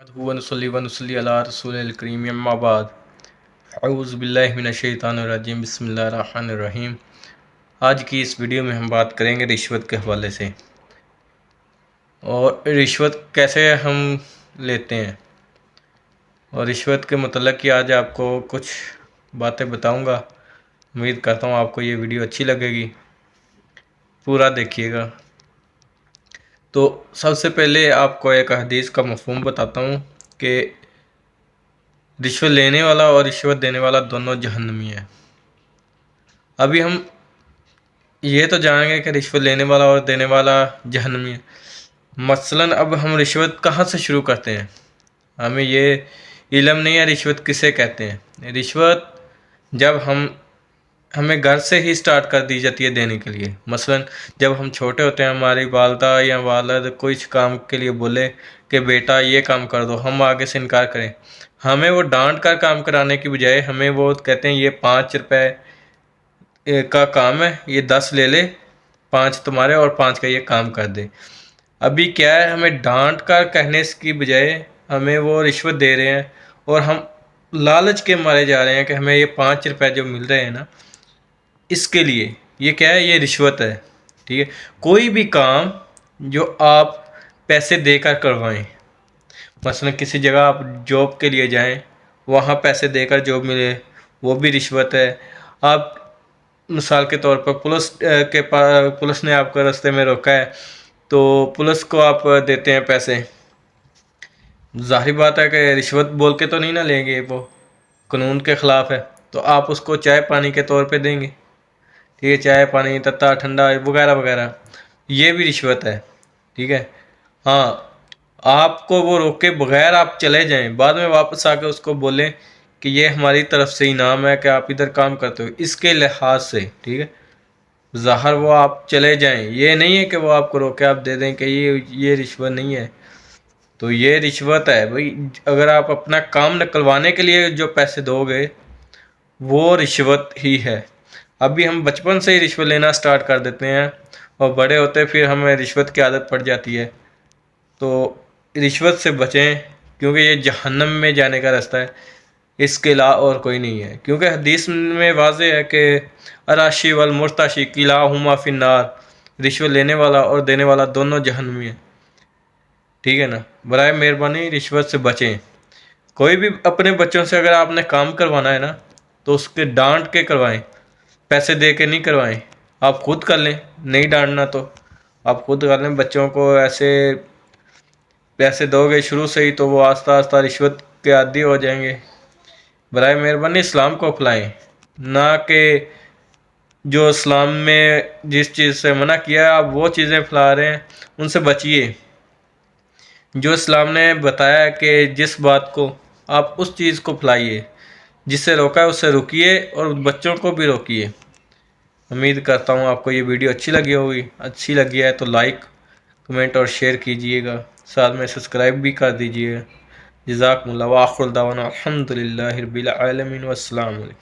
نحمده ونصلي ونصلي علی رسول الکریم اما بعد اعوذ باللہ من الشیطان الرجیم بسم اللہ الرحمن الرحیم۔ آج کی اس ویڈیو میں ہم بات کریں گے رشوت کے حوالے سے، اور رشوت کیسے ہم لیتے ہیں، اور رشوت کے متعلق ہی آج آپ کو کچھ باتیں بتاؤں گا۔ امید کرتا ہوں آپ کو یہ ویڈیو اچھی لگے گی، پورا دیکھیے گا۔ تو سب سے پہلے آپ کو ایک حدیث کا مفہوم بتاتا ہوں کہ رشوت لینے والا اور رشوت دینے والا دونوں جہنمی ہیں۔ ابھی ہم یہ تو جانیں گے کہ رشوت لینے والا اور دینے والا جہنمی ہے۔ مثلاً اب ہم رشوت کہاں سے شروع کرتے ہیں، ہمیں یہ علم نہیں ہے رشوت کسے کہتے ہیں۔ رشوت جب ہمیں گھر سے ہی سٹارٹ کر دی جاتی ہے دینے کے لیے۔ مثلاً جب ہم چھوٹے ہوتے ہیں، ہماری والدہ یا والد کچھ کام کے لیے بولے کہ بیٹا یہ کام کر دو، ہم آگے سے انکار کریں، ہمیں وہ ڈانٹ کر کام کرانے کی بجائے ہمیں وہ کہتے ہیں یہ 5 روپے کا کام ہے، یہ 10 لے لے، 5 تمہارے اور 5 کا یہ کام کر دے۔ ابھی کیا ہے، ہمیں ڈانٹ کر کہنے کی بجائے ہمیں وہ رشوت دے رہے ہیں، اور ہم لالچ کے مارے جا رہے ہیں کہ ہمیں یہ 5 روپے جو مل رہے ہیں نا، اس کے لیے یہ کیا ہے، یہ رشوت ہے۔ ٹھیک ہے، کوئی بھی کام جو آپ پیسے دے کر کروائیں، مثلا کسی جگہ آپ جاب کے لیے جائیں، وہاں پیسے دے کر جاب ملے، وہ بھی رشوت ہے۔ آپ مثال کے طور پر پولیس نے آپ کو راستے میں روکا ہے، تو پولیس کو آپ دیتے ہیں پیسے، ظاہر بات ہے کہ رشوت بول کے تو نہیں نہ لیں گے، وہ قانون کے خلاف ہے، تو آپ اس کو چائے پانی کے طور پہ دیں گے۔ ٹھیک ہے، چائے پانی تتا ٹھنڈا وغیرہ وغیرہ، یہ بھی رشوت ہے۔ ٹھیک ہے، ہاں، آپ کو وہ روک کے بغیر آپ چلے جائیں، بعد میں واپس آ کے اس کو بولیں کہ یہ ہماری طرف سے انعام ہے کہ آپ ادھر کام کرتے ہو، اس کے لحاظ سے، ٹھیک ہے، ظاہر وہ آپ چلے جائیں، یہ نہیں ہے کہ وہ آپ کو روکے آپ دے دیں کہ یہ رشوت نہیں ہے، تو یہ رشوت ہے بھائی۔ اگر آپ اپنا کام نکلوانے کے لیے جو پیسے دو گے وہ رشوت ہی ہے۔ ابھی ہم بچپن سے ہی رشوت لینا سٹارٹ کر دیتے ہیں، اور بڑے ہوتے پھر ہمیں رشوت کی عادت پڑ جاتی ہے۔ تو رشوت سے بچیں، کیونکہ یہ جہنم میں جانے کا راستہ ہے، اس کے علاوہ اور کوئی نہیں ہے۔ کیونکہ حدیث میں واضح ہے کہ الراشی والمرتشی کلاہما فی النار، رشوت لینے والا اور دینے والا دونوں جہنمی ہیں۔ ٹھیک ہے نا، برائے مہربانی رشوت سے بچیں۔ کوئی بھی اپنے بچوں سے اگر آپ نے کام کروانا ہے نا، تو اس کے ڈانٹ کے کروائیں، پیسے دے کے نہیں کروائیں۔ آپ خود کر لیں، نہیں ڈانٹنا تو آپ خود کر لیں۔ بچوں کو ایسے پیسے دو گے شروع سے ہی تو وہ آہستہ آہستہ رشوت کے عادی ہو جائیں گے۔ برائے مہربانی اسلام کو اپنائیں، نہ کہ جو اسلام میں جس چیز سے منع کیا ہے آپ وہ چیزیں پھیلا رہے ہیں، ان سے بچیے۔ جو اسلام نے بتایا ہے کہ جس بات کو آپ اس چیز کو پھیلائیے، جس سے روکا ہے اس سے رکیے، اور بچوں کو بھی روکیے۔ امید کرتا ہوں آپ کو یہ ویڈیو اچھی لگی ہوگی، اچھی لگی ہے تو لائک، کمنٹ اور شیئر کیجئے گا، ساتھ میں سبسکرائب بھی کر دیجئے گا۔ جزاکم اللہ، وآخر دعوانا الحمدللہ رب العالمین، والسلام علیکم۔